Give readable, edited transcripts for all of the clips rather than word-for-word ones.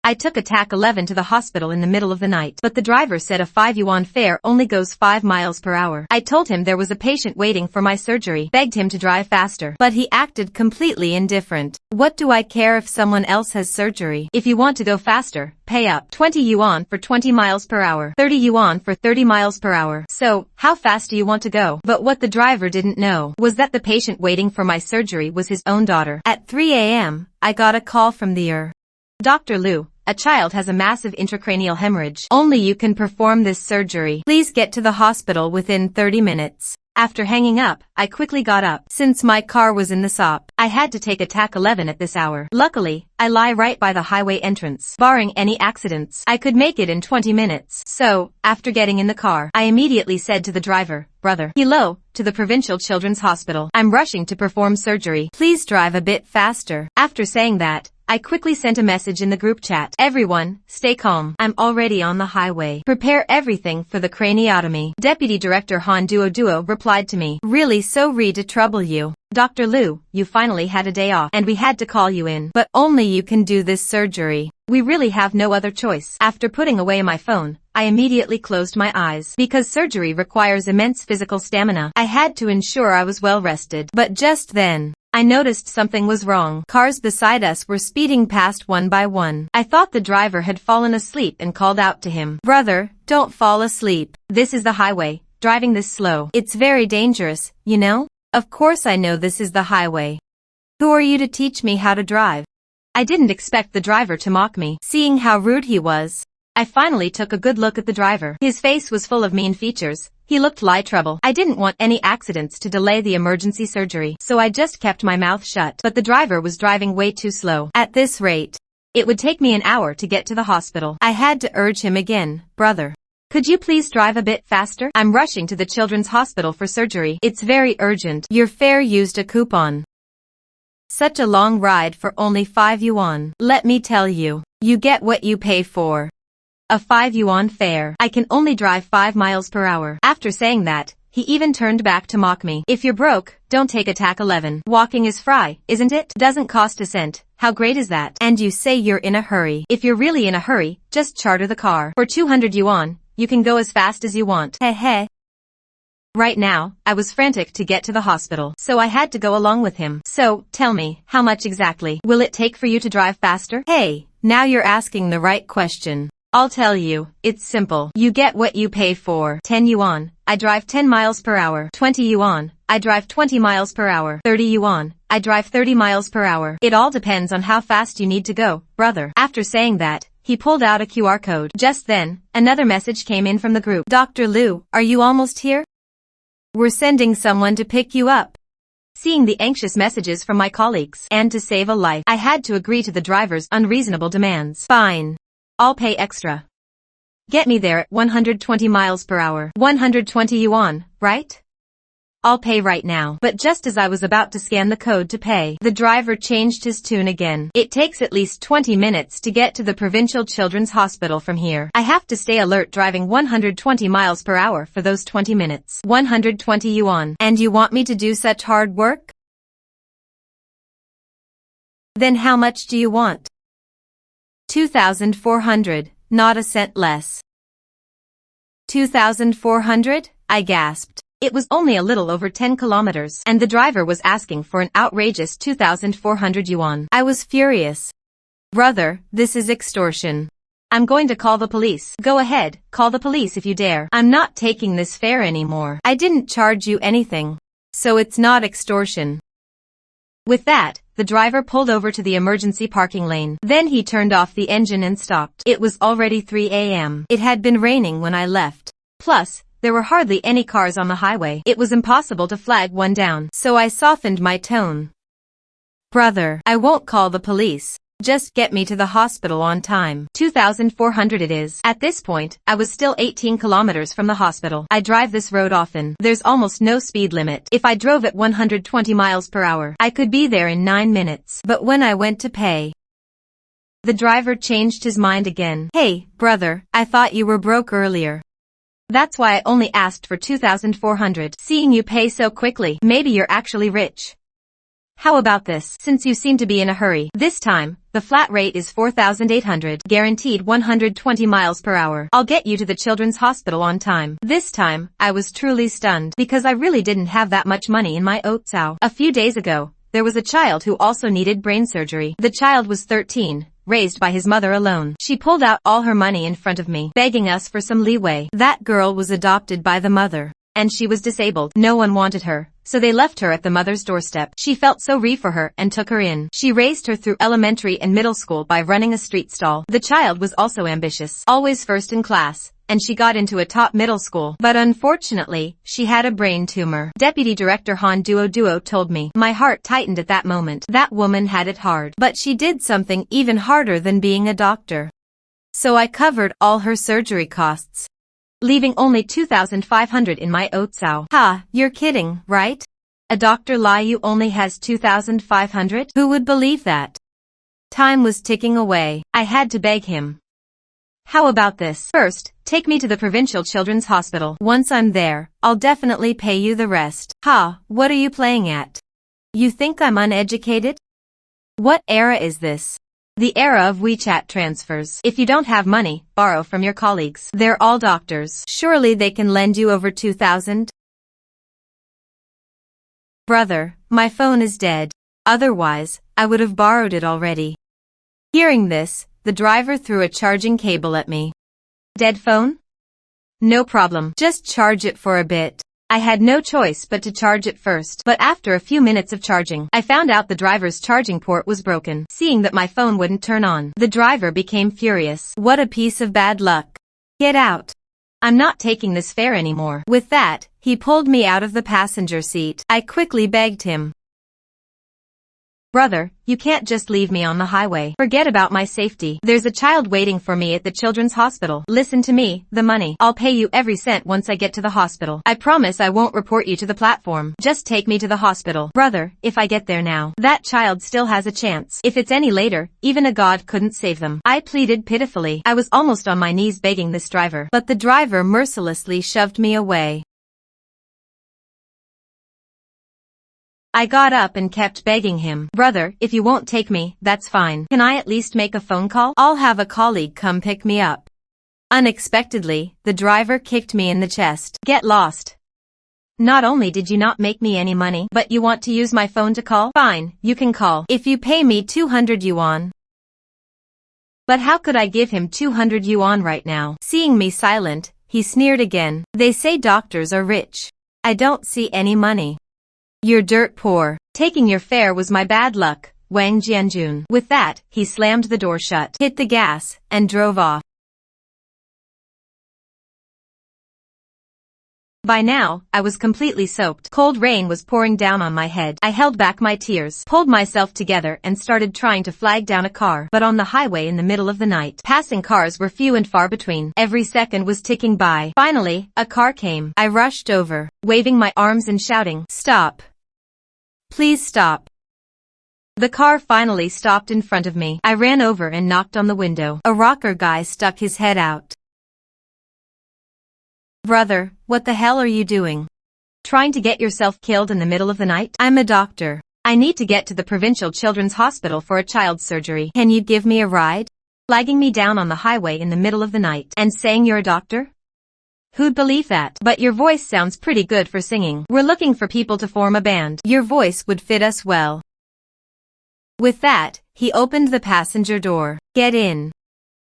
I took a TAC 11 to the hospital in the middle of the night, but the driver said a 5 yuan fare only goes 5 miles per hour. I told him there was a patient waiting for my surgery, begged him to drive faster, but he acted completely indifferent. What do I care if someone else has surgery? If you want to go faster, pay up. 20 yuan for 20 miles per hour, 30 yuan for 30 miles per hour. So, how fast do you want to go? But what the driver didn't know was that the patient waiting for my surgery was his own daughter. At 3 a.m., I got a call from the Dr. Liu. A child has a massive intracranial hemorrhage. Only you can perform this surgery. Please get to the hospital within 30 minutes. After hanging up, I quickly got up. Since my car was in the shop, I had to take a TAC 11 at this hour. Luckily, I lie right by the highway entrance. Barring any accidents, I could make it in 20 minutes. So, after getting in the car, I immediately said to the driver, "Brother, hello, to the Provincial Children's Hospital. I'm rushing to perform surgery. Please drive a bit faster." After saying that, I quickly sent a message in the group chat. "Everyone, stay calm. I'm already on the highway. Prepare everything for the craniotomy." Deputy Director Han Duo replied to me, "Really sorry to trouble you. Dr. Liu, you finally had a day off and we had to call you in. But only you can do this surgery. We really have no other choice." After putting away my phone, I immediately closed my eyes. Because surgery requires immense physical stamina, I had to ensure I was well rested. But just then, I noticed something was wrong. Cars beside us were speeding past one by one. I thought the driver had fallen asleep and called out to him, "Brother, don't fall asleep. This is the highway. Driving this slow, it's very dangerous, you know?" Of course I know this is the highway. Who are you to teach me how to drive? I didn't expect the driver to mock me, seeing how rude he was. I finally took a good look at the driver. His face was full of mean features. He looked like trouble. I didn't want any accidents to delay the emergency surgery, so I just kept my mouth shut. But the driver was driving way too slow. At this rate, it would take me an hour to get to the hospital. I had to urge him again, "Brother, could you please drive a bit faster? I'm rushing to the children's hospital for surgery. It's very urgent. Your fare used a coupon. Such a long ride for only 5 yuan. Let me tell you, you get what you pay for. A 5 yuan fare. I can only drive 5 miles per hour. After saying that, he even turned back to mock me. If you're broke, don't take a TAC 11. Walking is free, isn't it? Doesn't cost a cent. How great is that? And you say you're in a hurry. If you're really in a hurry, just charter the car. For 200 yuan, you can go as fast as you want. Heh. Right now, I was frantic to get to the hospital, so I had to go along with him. So, tell me, how much exactly will it take for you to drive faster? Hey, now you're asking the right question. I'll tell you, it's simple. You get what you pay for. 10 yuan, I drive 10 miles per hour. 20 yuan, I drive 20 miles per hour. 30 yuan, I drive 30 miles per hour. It all depends on how fast you need to go, brother. After saying that, he pulled out a QR code. Just then, another message came in from the group. Dr. Liu, are you almost here? We're sending someone to pick you up. Seeing the anxious messages from my colleagues, and to save a life, I had to agree to the driver's unreasonable demands. Fine. I'll pay extra. Get me there at 120 miles per hour. 120 yuan, right? I'll pay right now. But just as I was about to scan the code to pay, the driver changed his tune again. It takes at least 20 minutes to get to the Provincial Children's Hospital from here. I have to stay alert driving 120 miles per hour for those 20 minutes. 120 yuan. And you want me to do such hard work? Then how much do you want? 2,400, not a cent less. 2,400? I gasped. It was only a little over 10 kilometers, and the driver was asking for an outrageous 2,400 yuan. I was furious. Brother, this is extortion. I'm going to call the police. Go ahead, call the police if you dare. I'm not taking this fare anymore. I didn't charge you anything, so it's not extortion. With that, the driver pulled over to the emergency parking lane. Then he turned off the engine and stopped. It was already 3 a.m. It had been raining when I left. Plus, there were hardly any cars on the highway. It was impossible to flag one down. So I softened my tone. Brother, I won't call the police. Just get me to the hospital on time. 2,400 it is. At this point, I was still 18 kilometers from the hospital. I drive this road often. There's almost no speed limit. If I drove at 120 miles per hour, I could be there in 9 minutes. But when I went to pay, the driver changed his mind again. Hey, brother, I thought you were broke earlier. That's why I only asked for 2,400. Seeing you pay so quickly, maybe you're actually rich. How about this? Since you seem to be in a hurry, this time, the flat rate is 4,800, guaranteed 120 miles per hour. I'll get you to the children's hospital on time. This time, I was truly stunned, because I really didn't have that much money in my oatsao. A few days ago, there was a child who also needed brain surgery. The child was 13, raised by his mother alone. She pulled out all her money in front of me, begging us for some leeway. That girl was adopted by the mother, and she was disabled. No one wanted her, so they left her at the mother's doorstep. She felt sorry for her and took her in. She raised her through elementary and middle school by running a street stall. The child was also ambitious, always first in class, and she got into a top middle school. But unfortunately, she had a brain tumor. Deputy Director Han Duo told me. My heart tightened at that moment. That woman had it hard. But she did something even harder than being a doctor. So I covered all her surgery costs, leaving only 2,500 in my oatsao. Ha, you're kidding, right? A Dr. Liu only has 2,500? Who would believe that? Time was ticking away. I had to beg him. How about this? First, take me to the provincial children's hospital. Once I'm there, I'll definitely pay you the rest. Ha, what are you playing at? You think I'm uneducated? What era is this? The era of WeChat transfers. If you don't have money, borrow from your colleagues. They're all doctors. Surely they can lend you over 2,000? Brother, my phone is dead. Otherwise, I would have borrowed it already. Hearing this, the driver threw a charging cable at me. Dead phone? No problem. Just charge it for a bit. I had no choice but to charge it first. But after a few minutes of charging, I found out the driver's charging port was broken. Seeing that my phone wouldn't turn on, the driver became furious. What a piece of bad luck. Get out. I'm not taking this fare anymore. With that, he pulled me out of the passenger seat. I quickly begged him. Brother, you can't just leave me on the highway. Forget about my safety. There's a child waiting for me at the children's hospital. Listen to me, the money. I'll pay you every cent once I get to the hospital. I promise I won't report you to the platform. Just take me to the hospital. Brother, if I get there now, that child still has a chance. If it's any later, even a god couldn't save them. I pleaded pitifully. I was almost on my knees begging this driver, but the driver mercilessly shoved me away. I got up and kept begging him. Brother, if you won't take me, that's fine. Can I at least make a phone call? I'll have a colleague come pick me up. Unexpectedly, the driver kicked me in the chest. Get lost. Not only did you not make me any money, but you want to use my phone to call? Fine, you can call. If you pay me 200 yuan. But how could I give him 200 yuan right now? Seeing me silent, he sneered again. They say doctors are rich. I don't see any money. You're dirt poor. Taking your fare was my bad luck, Wang Jianjun. With that, he slammed the door shut, hit the gas, and drove off. By now, I was completely soaked. Cold rain was pouring down on my head. I held back my tears, pulled myself together and started trying to flag down a car. But on the highway in the middle of the night, passing cars were few and far between. Every second was ticking by. Finally, a car came. I rushed over, waving my arms and shouting, "Stop. Please stop." The car finally stopped in front of me. I ran over and knocked on the window. A rocker guy stuck his head out. Brother, what the hell are you doing? Trying to get yourself killed in the middle of the night? I'm a doctor. I need to get to the provincial children's hospital for a child's surgery. Can you give me a ride? Flagging me down on the highway in the middle of the night and saying you're a doctor? Who'd believe that? But your voice sounds pretty good for singing. We're looking for people to form a band. Your voice would fit us well. With that, he opened the passenger door. Get in.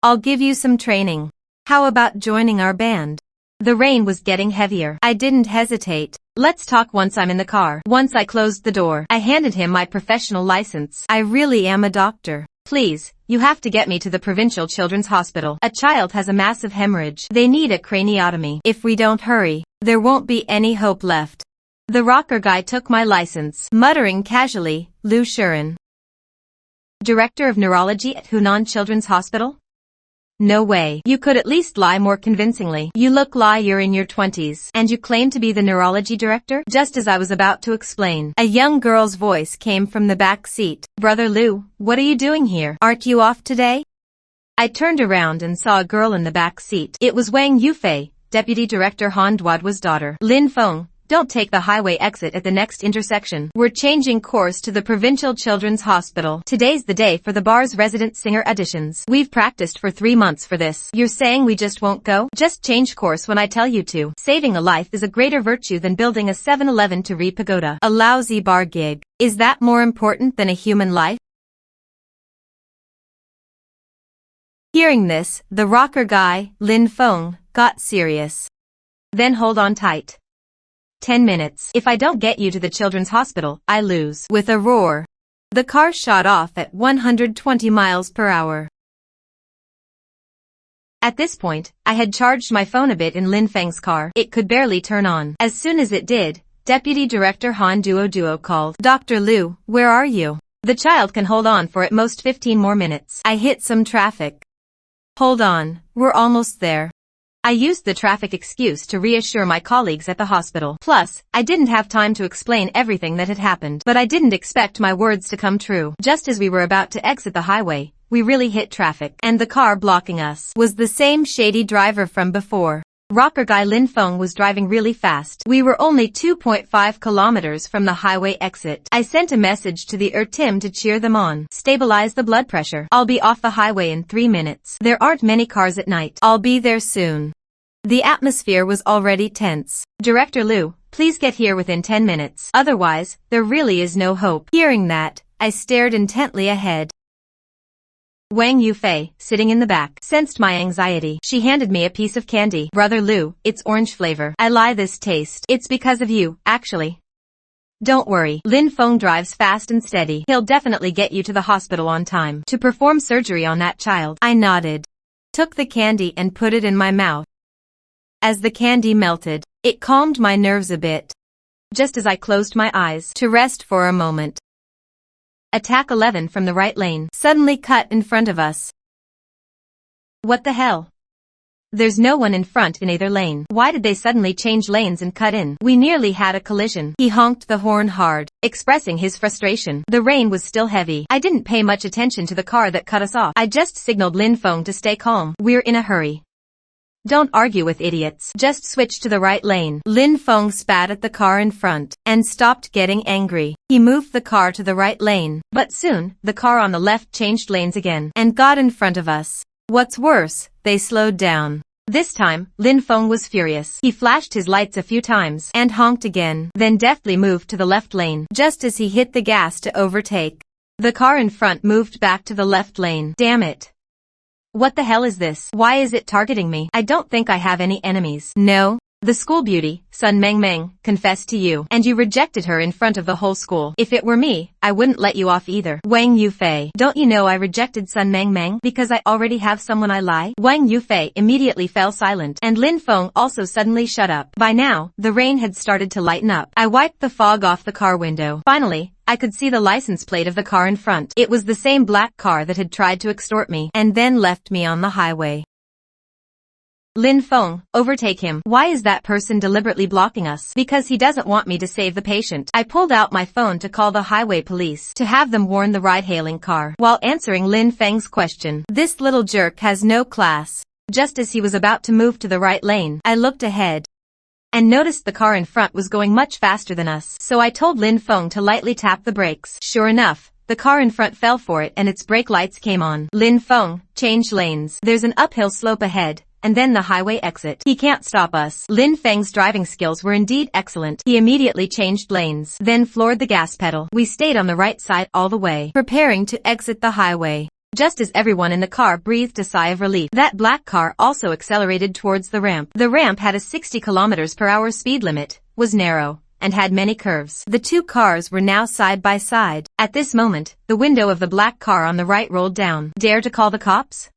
I'll give you some training. How about joining our band? The rain was getting heavier. I didn't hesitate. Let's talk once I'm in the car. Once I closed the door, I handed him my professional license. I really am a doctor. Please, you have to get me to the provincial children's hospital. A child has a massive hemorrhage. They need a craniotomy. If we don't hurry, there won't be any hope left. The rocker guy took my license, muttering casually, Lu Shuren. Director of Neurology at Hunan Children's Hospital? No way. You could at least lie more convincingly. You look like you're in your 20s, and you claim to be the neurology director? Just as I was about to explain, a young girl's voice came from the back seat. Brother Lu, what are you doing here? Aren't you off today? I turned around and saw a girl in the back seat. It was Wang Yufei, Deputy Director Han Duodua's daughter. Lin Feng, don't take the highway exit at the next intersection. We're changing course to the Provincial Children's Hospital. Today's the day for the bar's resident singer auditions. We've practiced for 3 months for this. You're saying we just won't go? Just change course when I tell you to. Saving a life is a greater virtue than building a 7-Eleven to re-pagoda. A lousy bar gig. Is that more important than a human life? Hearing this, the rocker guy, Lin Feng, got serious. Then hold on tight. 10 minutes. If I don't get you to the children's hospital, I lose. With a roar, the car shot off at 120 miles per hour. At this point, I had charged my phone a bit in Lin Feng's car. It could barely turn on. As soon as it did, Deputy Director Han Duo called. Dr. Liu, where are you? The child can hold on for at most 15 more minutes. I hit some traffic. Hold on, we're almost there. I used the traffic excuse to reassure my colleagues at the hospital. Plus, I didn't have time to explain everything that had happened. But I didn't expect my words to come true. Just as we were about to exit the highway, we really hit traffic. And the car blocking us was the same shady driver from before. Rocker guy Lin Feng was driving really fast. We were only 2.5 kilometers from the highway exit. I sent a message to the team to cheer them on. Stabilize the blood pressure. I'll be off the highway in 3 minutes. There aren't many cars at night. I'll be there soon. The atmosphere was already tense. Director Liu, please get here within 10 minutes. Otherwise, there really is no hope. Hearing that, I stared intently ahead. Wang Yufei, sitting in the back, sensed my anxiety. She handed me a piece of candy. Brother Liu, it's orange flavor. I lie this taste. It's because of you, actually. Don't worry, Lin Feng drives fast and steady. He'll definitely get you to the hospital on time to perform surgery on that child. I nodded, took the candy and put it in my mouth. As the candy melted, it calmed my nerves a bit. Just as I closed my eyes to rest for a moment, Attack 11 from the right lane suddenly cut in front of us. What the hell? There's no one in front in either lane. Why did they suddenly change lanes and cut in? We nearly had a collision. He honked the horn hard, expressing his frustration. The rain was still heavy. I didn't pay much attention to the car that cut us off. I just signaled Lin Feng to stay calm. We're in a hurry. Don't argue with idiots. Just switch to the right lane. Lin Feng spat at the car in front and stopped getting angry. He moved the car to the right lane, but soon, the car on the left changed lanes again and got in front of us. What's worse, they slowed down. This time, Lin Feng was furious. He flashed his lights a few times and honked again, then deftly moved to the left lane just as he hit the gas to overtake. The car in front moved back to the left lane. Damn it. What the hell is this? Why is it targeting me? I don't think I have any enemies. No. The school beauty, Sun Mengmeng, confessed to you, and you rejected her in front of the whole school. If it were me, I wouldn't let you off either. Wang Yufei, don't you know I rejected Sun Mengmeng because I already have someone I lie? Wang Yufei immediately fell silent, and Lin Feng also suddenly shut up. By now, the rain had started to lighten up. I wiped the fog off the car window. Finally, I could see the license plate of the car in front. It was the same black car that had tried to extort me and then left me on the highway. Lin Feng, overtake him. Why is that person deliberately blocking us? Because he doesn't want me to save the patient. I pulled out my phone to call the highway police to have them warn the ride-hailing car. While answering Lin Feng's question, this little jerk has no class. Just as he was about to move to the right lane, I looked ahead and noticed the car in front was going much faster than us. So I told Lin Feng to lightly tap the brakes. Sure enough, the car in front fell for it and its brake lights came on. Lin Feng, change lanes. There's an uphill slope ahead, and then the highway exit. He can't stop us. Lin Feng's driving skills were indeed excellent. He immediately changed lanes, then floored the gas pedal. We stayed on the right side all the way, preparing to exit the highway. Just as everyone in the car breathed a sigh of relief, that black car also accelerated towards the ramp. The ramp had a 60 km/h speed limit, was narrow, and had many curves. The two cars were now side by side. At this moment, the window of the black car on the right rolled down. Dare to call the cops?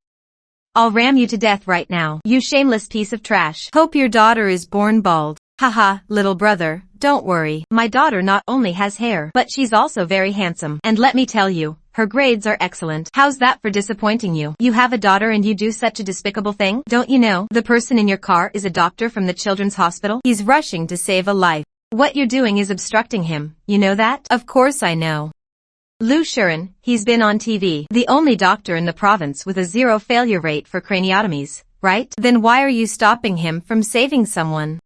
I'll ram you to death right now, you shameless piece of trash. Hope your daughter is born bald. Haha, little brother, don't worry. My daughter not only has hair, but she's also very handsome. And let me tell you, her grades are excellent. How's that for disappointing you? You have a daughter and you do such a despicable thing? Don't you know, the person in your car is a doctor from the children's hospital? He's rushing to save a life. What you're doing is obstructing him, you know that? Of course I know. Lu Shuren, he's been on TV. The only doctor in the province with a 0 failure rate for craniotomies, right? Then why are you stopping him from saving someone?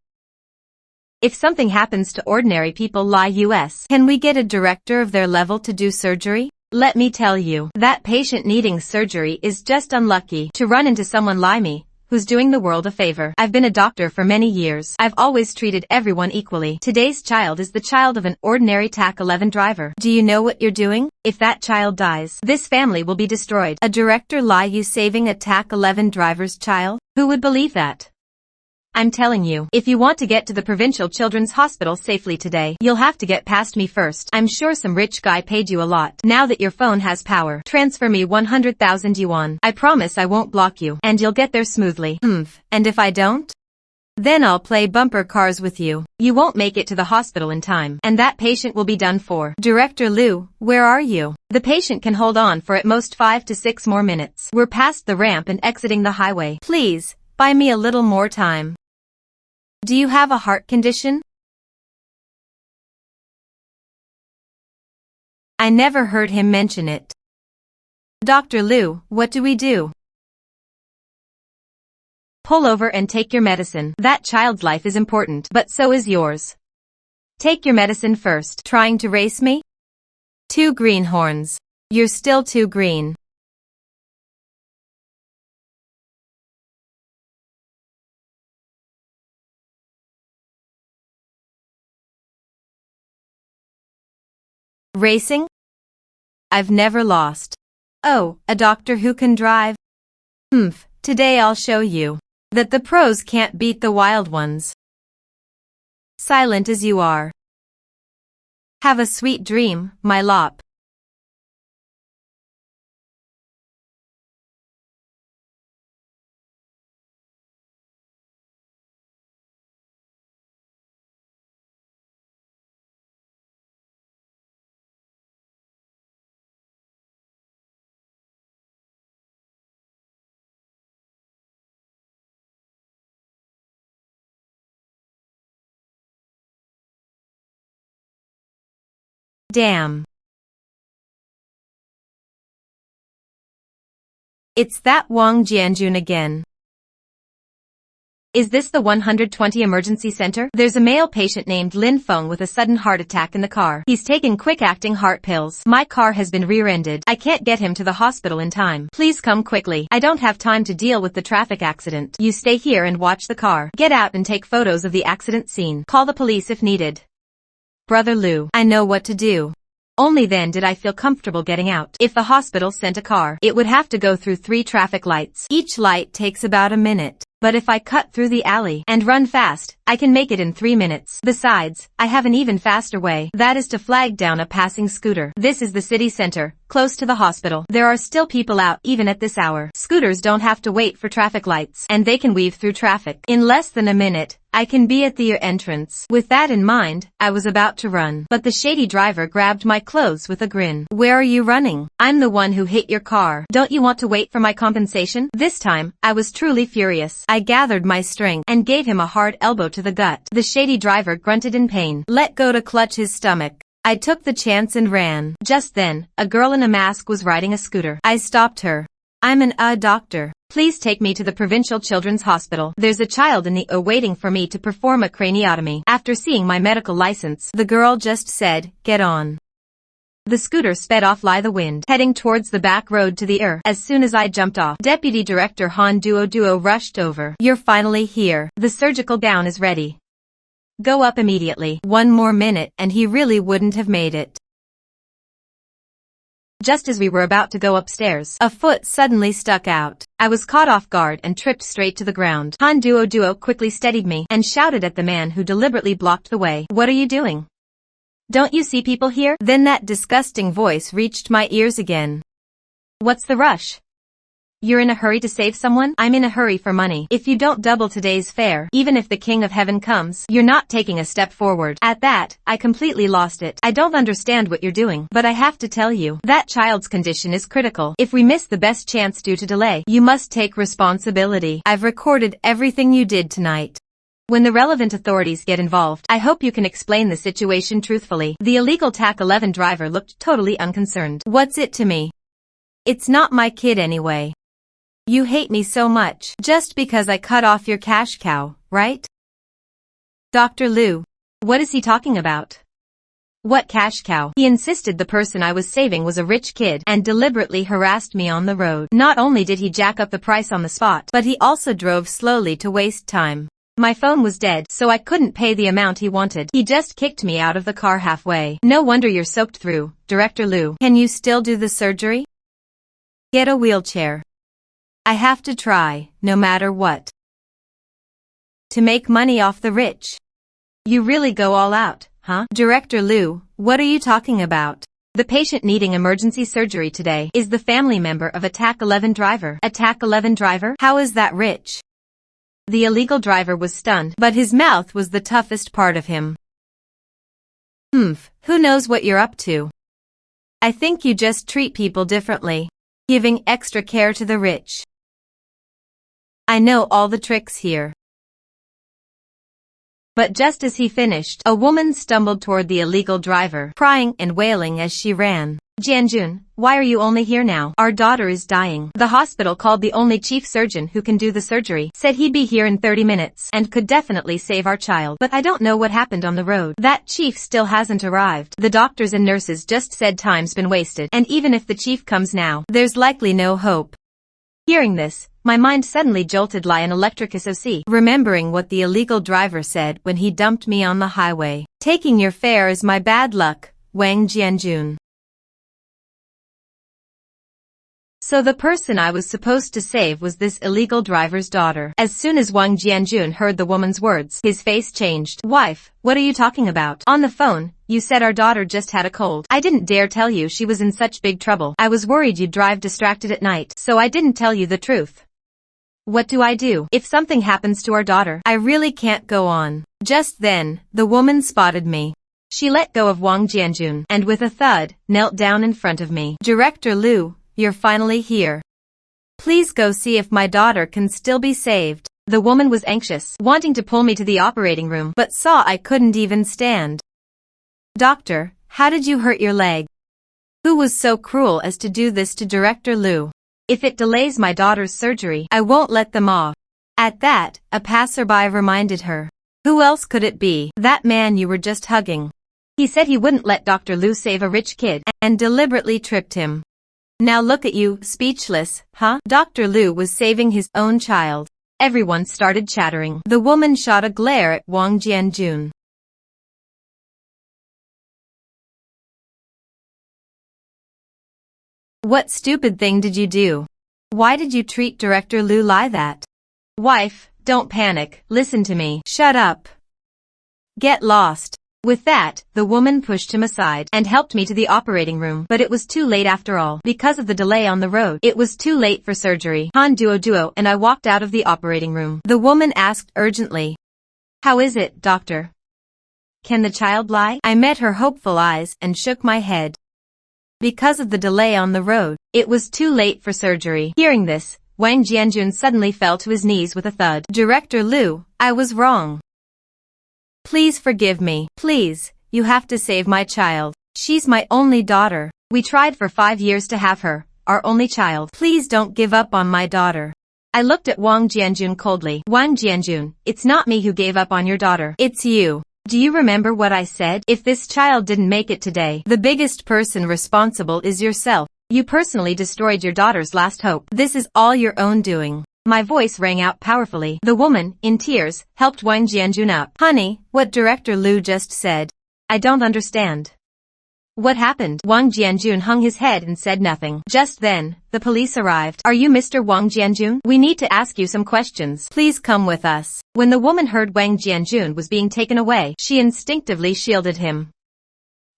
If something happens to ordinary people like us, can we get a director of their level to do surgery? Let me tell you, that patient needing surgery is just unlucky to run into someone like me, who's doing the world a favor. I've been a doctor for many years. I've always treated everyone equally. Today's child is the child of an ordinary TAC 11 driver. Do you know what you're doing? If that child dies, this family will be destroyed. A director like you saving a TAC 11 driver's child? Who would believe that? I'm telling you, if you want to get to the provincial children's hospital safely today, you'll have to get past me first. I'm sure some rich guy paid you a lot. Now that your phone has power, transfer me 100,000 yuan. I promise I won't block you, and you'll get there smoothly. And if I don't? Then I'll play bumper cars with you. You won't make it to the hospital in time, and that patient will be done for. Director Liu, where are you? The patient can hold on for at most 5 to 6 more minutes. We're past the ramp and exiting the highway. Please, buy me a little more time. Do you have a heart condition? I never heard him mention it. Dr. Liu, what do we do? Pull over and take your medicine. That child's life is important, but so is yours. Take your medicine first. Trying to race me? 2 greenhorns. You're still too green. Racing? I've never lost. Oh, a doctor who can drive? Today I'll show you that the pros can't beat the wild ones. Silent as you are. Have a sweet dream, my lop. Damn. It's that Wang Jianjun again. Is this the 120 emergency center? There's a male patient named Lin Feng with a sudden heart attack in the car. He's taking quick-acting heart pills. My car has been rear-ended. I can't get him to the hospital in time. Please come quickly. I don't have time to deal with the traffic accident. You stay here and watch the car. Get out and take photos of the accident scene. Call the police if needed. Brother Liu, I know what to do. Only then did I feel comfortable getting out. If the hospital sent a car, it would have to go through 3 traffic lights. Each light takes about a minute. But if I cut through the alley and run fast, I can make it in 3 minutes. Besides, I have an even faster way. That is to flag down a passing scooter. This is the city center, close to the hospital. There are still people out even at this hour. Scooters don't have to wait for traffic lights, and they can weave through traffic. In less than a minute, I can be at the entrance. With that in mind, I was about to run, but the shady driver grabbed my clothes with a grin. Where are you running? I'm the one who hit your car. Don't you want to wait for my compensation? This time, I was truly furious. I gathered my strength and gave him a hard elbow to the gut. The shady driver grunted in pain. Let go to clutch his stomach. I took the chance and ran. Just then, a girl in a mask was riding a scooter. I stopped her. I'm an doctor. Please take me to the provincial children's hospital. There's a child in the waiting for me to perform a craniotomy. After seeing my medical license, the girl just said, get on. The scooter sped off like the wind, heading towards the back road to the As soon as I jumped off, Deputy Director Han Duo rushed over. You're finally here. The surgical gown is ready. Go up immediately. 1 more minute, and he really wouldn't have made it. Just as we were about to go upstairs, a foot suddenly stuck out. I was caught off guard and tripped straight to the ground. Han Duo quickly steadied me and shouted at the man who deliberately blocked the way. What are you doing? Don't you see people here? Then that disgusting voice reached my ears again. What's the rush? You're in a hurry to save someone? I'm in a hurry for money. If you don't double today's fare, even if the King of Heaven comes, you're not taking a step forward. At that, I completely lost it. I don't understand what you're doing, but I have to tell you, that child's condition is critical. If we miss the best chance due to delay, you must take responsibility. I've recorded everything you did tonight. When the relevant authorities get involved, I hope you can explain the situation truthfully. The illegal TAC 11 driver looked totally unconcerned. What's it to me? It's not my kid anyway. You hate me so much, just because I cut off your cash cow, right? Dr. Liu, What is he talking about? What cash cow? He insisted the person I was saving was a rich kid and deliberately harassed me on the road. Not only did he jack up the price on the spot, but he also drove slowly to waste time. My phone was dead, so I couldn't pay the amount he wanted. He just kicked me out of the car halfway. No wonder you're soaked through, Director Liu. Can you still do the surgery? Get a wheelchair. I have to try, no matter what. To make money off the rich. You really go all out. Huh? Director Liu, what are you talking about? The patient needing emergency surgery today is the family member of Attack 11 driver. Attack 11 driver? How is that rich? The illegal driver was stunned, but his mouth was the toughest part of him. Who knows what you're up to? I think you just treat people differently, giving extra care to the rich. I know all the tricks here. But just as he finished, a woman stumbled toward the illegal driver, crying and wailing as she ran. Jianjun, why are you only here now? Our daughter is dying. The hospital called the only chief surgeon who can do the surgery, said he'd be here in 30 minutes, and could definitely save our child. But I don't know what happened on the road. That chief still hasn't arrived. The doctors and nurses just said time's been wasted, and even if the chief comes now, there's likely no hope. Hearing this, my mind suddenly jolted like an electric SOC, remembering what the illegal driver said when he dumped me on the highway. Taking your fare is my bad luck, Wang Jianjun. So the person I was supposed to save was this illegal driver's daughter. As soon as Wang Jianjun heard the woman's words, his face changed. Wife, what are you talking about? On the phone, you said our daughter just had a cold. I didn't dare tell you she was in such big trouble. I was worried you'd drive distracted at night, so I didn't tell you the truth. What do I do if something happens to our daughter? I really can't go on. Just then, the woman spotted me. She let go of Wang Jianjun and with a thud, knelt down in front of me. Director Liu, you're finally here. Please go see if my daughter can still be saved. The woman was anxious, wanting to pull me to the operating room, but saw I couldn't even stand. Doctor, how did you hurt your leg? Who was so cruel as to do this to Director Liu? If it delays my daughter's surgery, I won't let them off. At that, a passerby reminded her. Who else could it be? That man you were just hugging. He said he wouldn't let Dr. Liu save a rich kid and deliberately tripped him. Now look at you, speechless, huh? Dr. Liu was saving his own child. Everyone started chattering. The woman shot a glare at Wang Jianjun. What stupid thing did you do? Why did you treat Director Liu like that? Wife, don't panic, listen to me. Shut up. Get lost. With that, the woman pushed him aside and helped me to the operating room, but it was too late after all. Because of the delay on the road, it was too late for surgery. Han duo and I walked out of the operating room. The woman asked urgently, how is it, doctor? Can the child lie? I met her hopeful eyes and shook my head. Because of the delay on the road, it was too late for surgery. Hearing this, Wang Jianjun suddenly fell to his knees with a thud. Director Liu, I was wrong. Please forgive me. Please, you have to save my child. She's my only daughter. We tried for 5 years to have her, our only child. Please don't give up on my daughter. I looked at Wang Jianjun coldly. Wang Jianjun, it's not me who gave up on your daughter. It's you. Do you remember what I said? If this child didn't make it today, the biggest person responsible is yourself. You personally destroyed your daughter's last hope. This is all your own doing. My voice rang out powerfully. The woman, in tears, helped Wang Jianjun up. Honey, what Director Liu just said. I don't understand. What happened? Wang Jianjun hung his head and said nothing. Just then, the police arrived. Are you Mr. Wang Jianjun? We need to ask you some questions. Please come with us. When the woman heard Wang Jianjun was being taken away, she instinctively shielded him.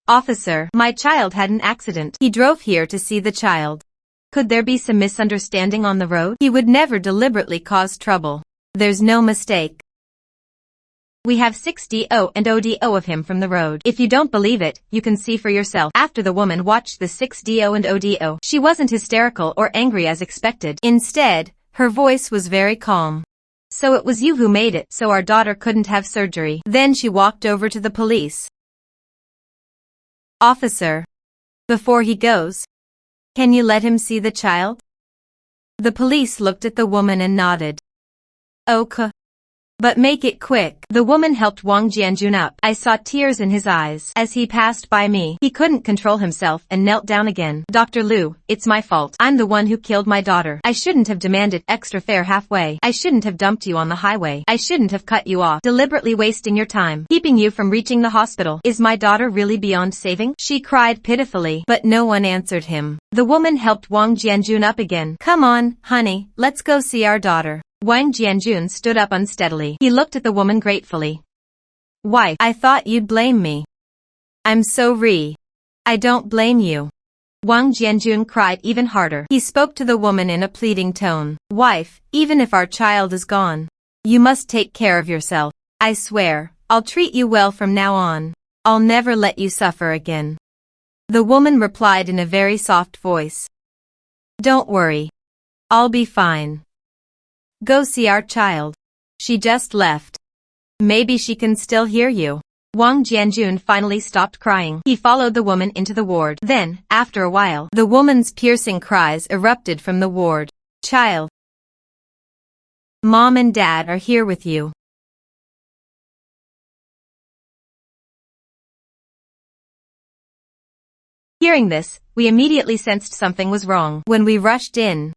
Officer, my child had an accident. He drove here to see the child. Could there be some misunderstanding on the road? He would never deliberately cause trouble. There's no mistake. We have 6DO and ODO of him from the road. If you don't believe it, you can see for yourself. After the woman watched the 6DO and ODO, she wasn't hysterical or angry as expected. Instead, her voice was very calm. So it was you who made it so our daughter couldn't have surgery. Then she walked over to the police. Officer, before he goes, can you let him see the child? The police looked at the woman and nodded. Okay. But make it quick. The woman helped Wang Jianjun up. I saw tears in his eyes. As he passed by me, he couldn't control himself and knelt down again. Dr. Liu, it's my fault. I'm the one who killed my daughter. I shouldn't have demanded extra fare halfway. I shouldn't have dumped you on the highway. I shouldn't have cut you off, deliberately wasting your time, keeping you from reaching the hospital. Is my daughter really beyond saving? She cried pitifully, but no one answered him. The woman helped Wang Jianjun up again. Come on, honey, let's go see our daughter. Wang Jianjun stood up unsteadily. He looked at the woman gratefully. Wife, I thought you'd blame me. I'm sorry. I don't blame you. Wang Jianjun cried even harder. He spoke to the woman in a pleading tone. Wife, even if our child is gone, you must take care of yourself. I swear, I'll treat you well from now on. I'll never let you suffer again. The woman replied in a very soft voice. Don't worry. I'll be fine. Go see our child. She just left. Maybe she can still hear you. Wang Jianjun finally stopped crying. He followed the woman into the ward. Then, after a while, the woman's piercing cries erupted from the ward. Child. Mom and Dad are here with you. Hearing this, we immediately sensed something was wrong. When we rushed in,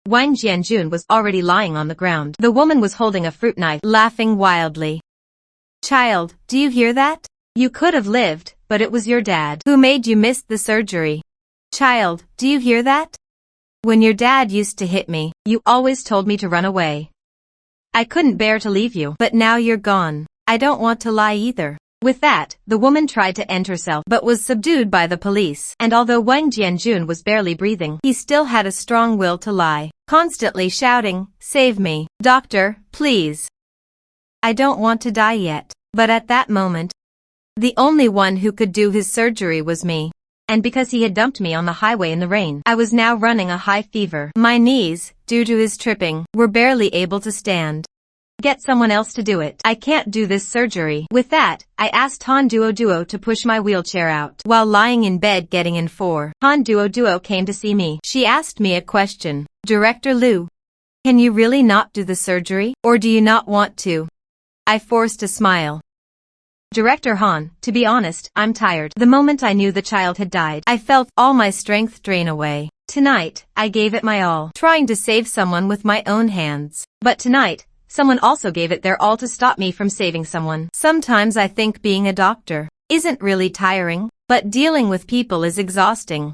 Wang Jianjun was already lying on the ground. The woman was holding a fruit knife, laughing wildly. Child, do you hear that? You could have lived, but it was your dad who made you miss the surgery. Child, do you hear that? When your dad used to hit me, you always told me to run away. I couldn't bear to leave you, but now you're gone. I don't want to lie either. With that, the woman tried to end herself but was subdued by the police. And although Wang Jianjun was barely breathing, he still had a strong will to lie, constantly shouting, Save me, doctor, please. I don't want to die yet. But at that moment, the only one who could do his surgery was me. And because he had dumped me on the highway in the rain, I was now running a high fever. My knees, due to his tripping, were barely able to stand. Get someone else to do it. I can't do this surgery. With that, I asked Han Duo to push my wheelchair out. While lying in bed getting in for, Han Duo came to see me. She asked me a question. Director Liu, can you really not do the surgery? Or do you not want to? I forced a smile. Director Han, to be honest, I'm tired. The moment I knew the child had died, I felt all my strength drain away. Tonight, I gave it my all, trying to save someone with my own hands. But tonight, someone also gave it their all to stop me from saving someone. Sometimes I think being a doctor isn't really tiring, but dealing with people is exhausting.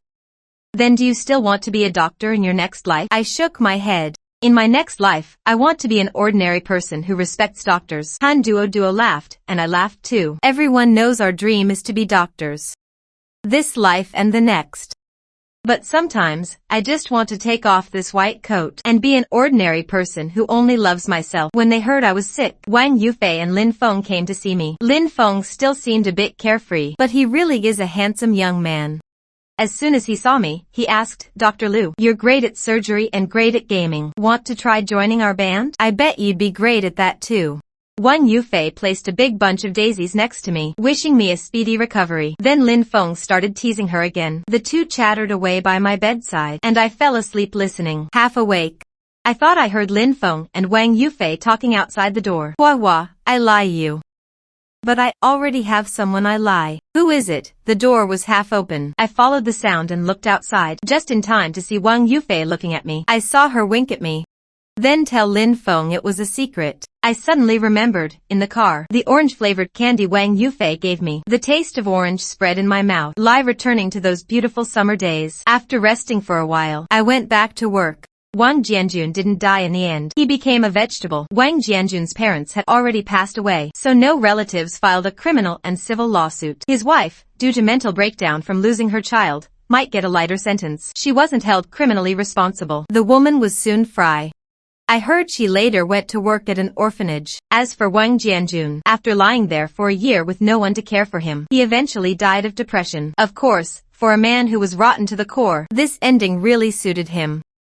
Then do you still want to be a doctor in your next life? I shook my head. In my next life, I want to be an ordinary person who respects doctors. Han Duo laughed, and I laughed too. Everyone knows our dream is to be doctors. This life and the next. But sometimes, I just want to take off this white coat and be an ordinary person who only loves myself. When they heard I was sick, Wang Yufei and Lin Feng came to see me. Lin Feng still seemed a bit carefree, but he really is a handsome young man. As soon as he saw me, he asked, Dr. Liu, you're great at surgery and great at gaming. Want to try joining our band? I bet you'd be great at that too. Wang Yufei placed a big bunch of daisies next to me, wishing me a speedy recovery. Then Lin Feng started teasing her again. The two chattered away by my bedside, and I fell asleep listening, half awake. I thought I heard Lin Feng and Wang Yufei talking outside the door. Hua, I lie you. But I already have someone I lie. Who is it? The door was half open. I followed the sound and looked outside, just in time to see Wang Yufei looking at me. I saw her wink at me. Then tell Lin Feng it was a secret. I suddenly remembered, in the car, the orange-flavored candy Wang Yufei gave me. The taste of orange spread in my mouth, returning to those beautiful summer days. After resting for a while, I went back to work. Wang Jianjun didn't die in the end. He became a vegetable. Wang Jianjun's parents had already passed away, so no relatives filed a criminal and civil lawsuit. His wife, due to mental breakdown from losing her child, might get a lighter sentence. She wasn't held criminally responsible. The woman was soon free. I heard she later went to work at an orphanage. As for Wang Jianjun, after lying there for a year with no one to care for him, he eventually died of depression. Of course, for a man who was rotten to the core, this ending really suited him.